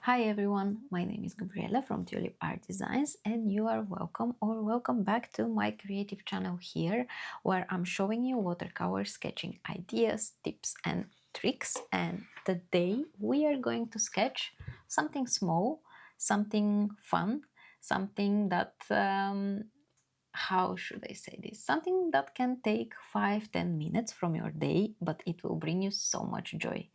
Hi everyone, my name is Gabriela from Tulip Art Designs and you are welcome or welcome back to my creative channel here where I'm showing you watercolor sketching ideas, tips and tricks. And today we are going to sketch something small, something fun, something that how should I say this? Something that can take 5-10 minutes from your day, but it will bring you so much joy.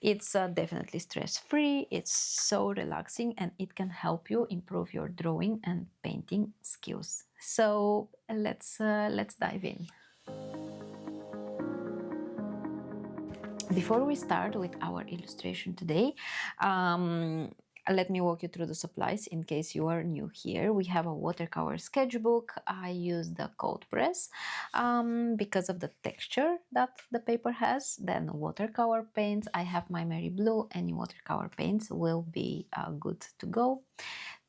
It's definitely stress-free, it's so relaxing, and it can help you improve your drawing and painting skills. So let's dive in. Before we start with our illustration today, let me walk you through the supplies in case you are new here. We have a watercolor sketchbook. I use the cold press because of the texture that the paper has. Then watercolor paints. I have my Mary Blue. Any watercolor paints will be good to go.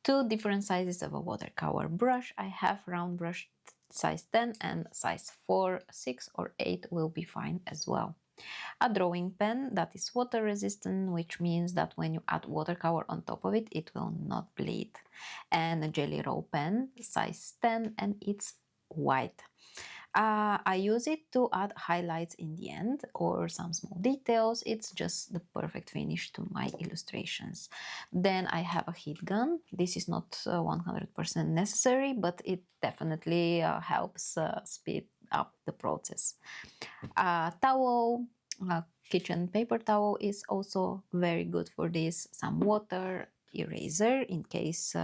Two different sizes of a watercolor brush. I have round brush size 10 and size 4, 6 or 8 will be fine as well. A drawing pen that is water resistant, which means that when you add watercolor on top of it, it will not bleed. And a Jelly Roll pen, size 10, and it's white. I use it to add highlights in the end or some small details. It's just the perfect finish to my illustrations. Then I have a heat gun. This is not 100% necessary, but it definitely helps speed up the process. Towel, kitchen paper towel is also very good for this. Some water, eraser in case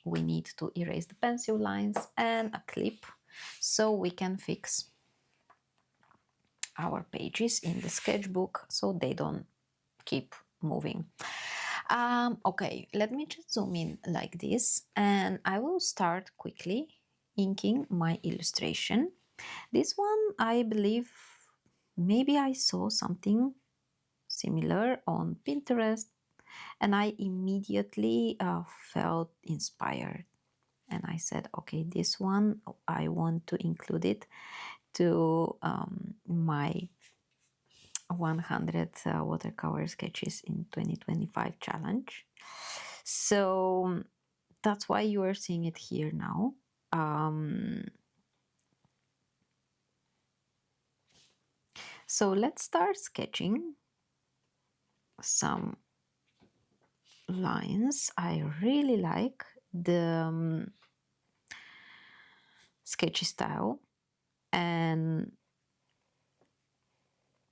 we need to erase the pencil lines, and a clip so we can fix our pages in the sketchbook so they don't keep moving. Okay, let me just zoom in like this and I will start quickly inking my illustration. This one, I believe, maybe I saw something similar on Pinterest and I immediately felt inspired. And I said, okay, this one, I want to include it to my 100 watercolor sketches in 2025 challenge. So that's why you are seeing it here now. So let's start sketching some lines. I really like the sketchy style and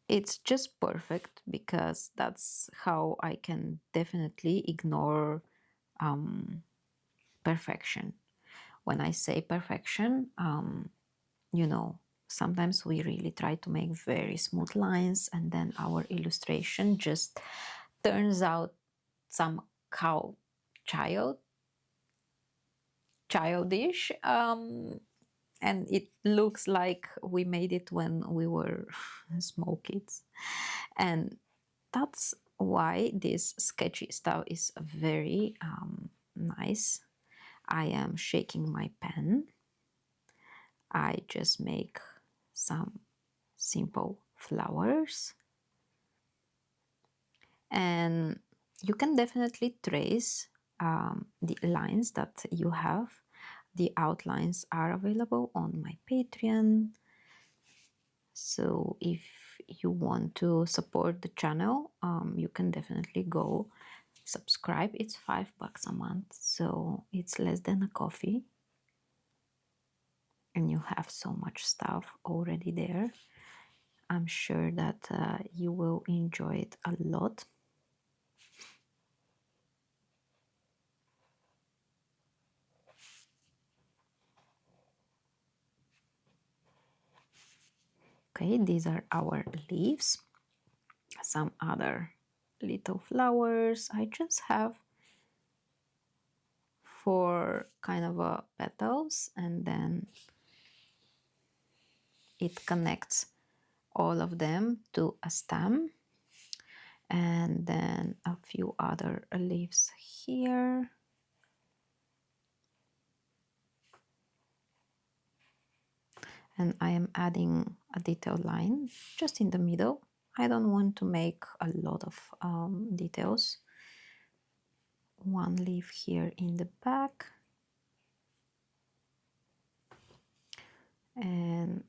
it's just perfect because that's how I can definitely ignore perfection. When I say perfection, you know, sometimes we really try to make very smooth lines and then our illustration just turns out somehow childish, and it looks like we made it when we were small kids. And that's why this sketchy style is very nice. I am shaking my pen. I just make some simple flowers. And you can definitely trace the lines that you have. The outlines are available on my Patreon. So if you want to support the channel, you can definitely go subscribe. It's $5 a month, so it's less than a coffee. And you have so much stuff already there. I'm sure that you will enjoy it a lot. Okay, these are our leaves. Some other little flowers. I just have 4 kind of petals, and then it connects all of them to a stem, and then a few other leaves here. And I am adding a detail line just in the middle. I don't want to make a lot of details. one leaf here in the back, and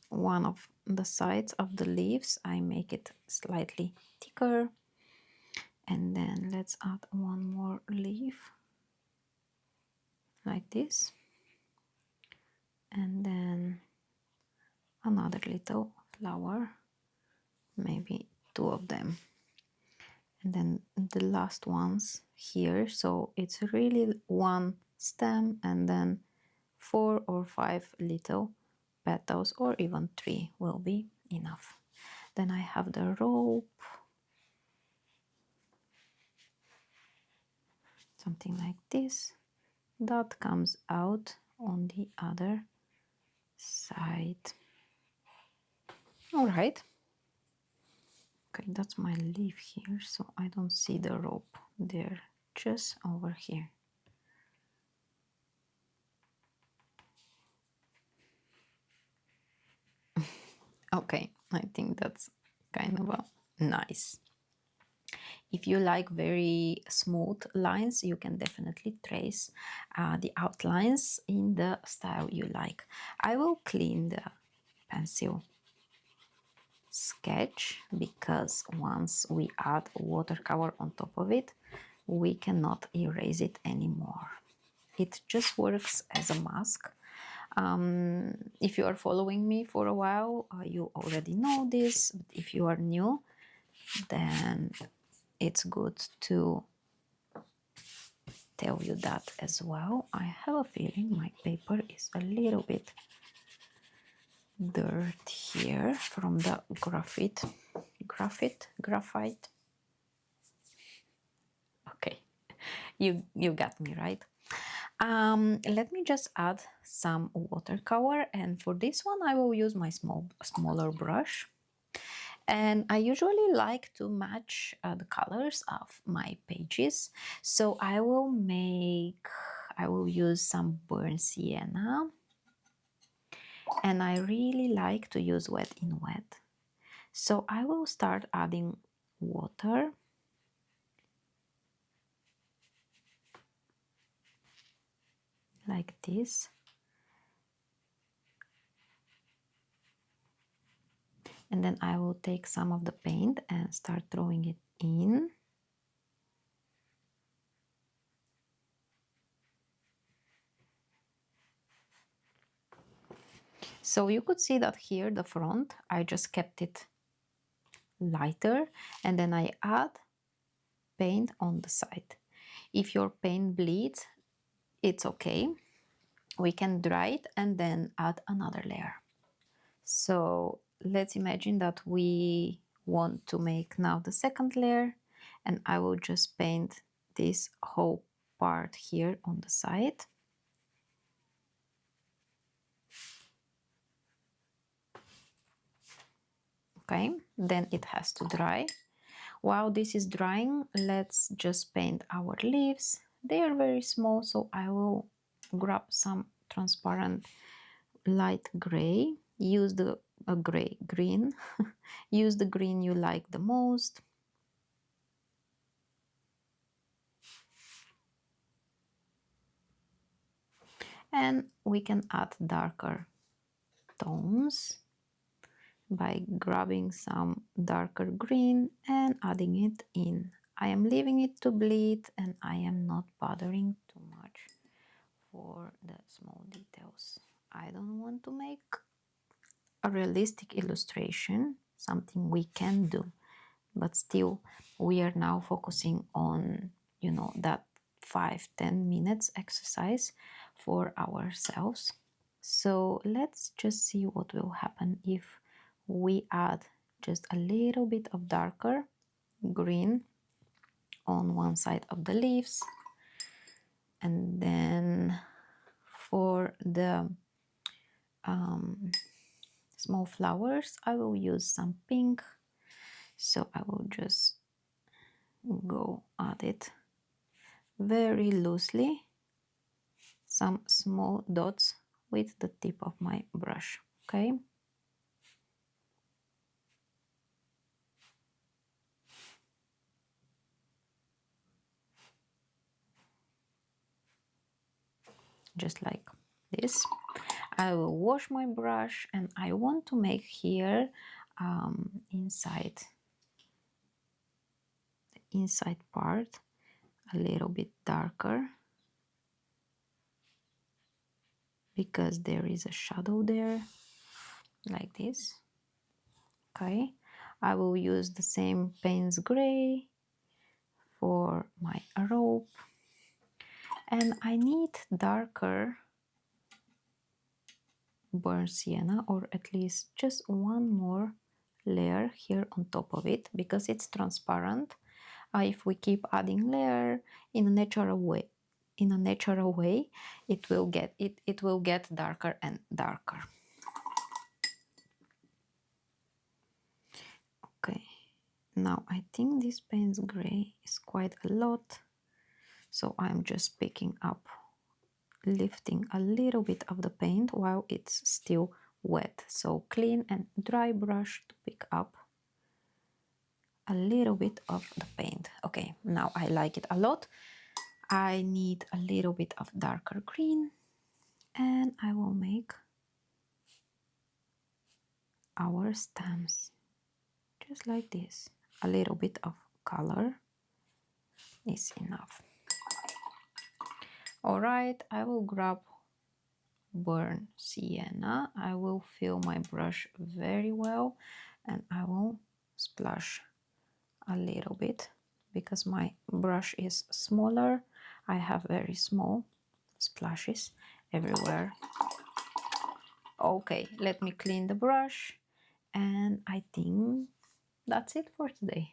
one of the sides of the leaves I make it slightly thicker, and then let's add one more leaf like this, and then another little flower, maybe two of them, and then the last ones here. So it's really one stem and then 4 or 5 little petals, or even 3 will be enough. Then I have the rope, something like this, that comes out on the other side. All right. Okay, that's my leaf here, so I don't see the rope there, just over here. Okay, I think that's kind of a nice. If you like very smooth lines, you can definitely trace the outlines in the style you like. I will clean the pencil sketch, because once we add watercolor on top of it, we cannot erase it anymore. It just works as a mask. If you are following me for a while, you already know this. But if you are new, then it's good to tell you that as well. I have a feeling my paper is a little bit dirt here from the graphite. Okay, you got me right. Let me just add some watercolor, and for this one I will use my smaller brush. And I usually like to match the colors of my pages, so I will use some burnt sienna, and I really like to use wet in wet. So I will start adding water. Like this. And then I will take some of the paint and start throwing it in. So you could see that here, the front, I just kept it lighter, and then I add paint on the side. If your paint bleeds, it's okay. We can dry it and then add another layer. So let's imagine that we want to make now the second layer, and I will just paint this whole part here on the side. Okay, then it has to dry. While this is drying, let's just paint our leaves. They are very small, so I will grab some transparent light gray. Use the green. Use the green you like the most. And we can add darker tones by grabbing some darker green and adding it in. I am leaving it to bleed, and I am not bothering too much for the small details. I don't want to make a realistic illustration, something we can do, but still we are now focusing on, you know, that 5-10 minutes exercise for ourselves. So let's just see what will happen if we add just a little bit of darker green on one side of the leaves, and then for the small flowers I will use some pink, so I will just go at it very loosely, some small dots with the tip of my brush. Okay, just like this. I will wash my brush, and I want to make here inside the inside part a little bit darker, because there is a shadow there, like this. Okay, I will use the same Payne's gray for my rope, and I need darker burnt sienna, or at least just one more layer here on top of it, because it's transparent. If we keep adding layer in a natural way, it will get darker and darker. Okay, now I think this Payne's gray is quite a lot, so I'm just picking up, lifting a little bit of the paint while it's still wet. So clean and dry brush to pick up a little bit of the paint. Okay, now I like it a lot. I need a little bit of darker green, and I will make our stems just like this. A little bit of color is enough. All right, I will grab burnt sienna. I will fill my brush very well, and I will splash a little bit, because my brush is smaller. I have very small splashes everywhere. Okay, let me clean the brush, and I think that's it for today.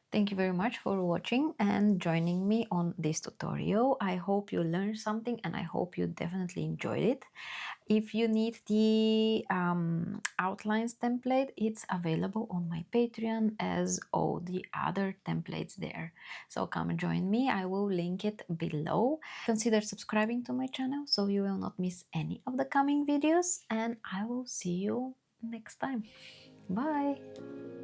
Thank you very much for watching and joining me on this tutorial. I hope you learned something, and I hope you definitely enjoyed it. If you need the outlines template, it's available on my Patreon, as all the other templates there. So come and join me. I will link it below. Consider subscribing to my channel so you will not miss any of the coming videos, and I will see you next time. Bye!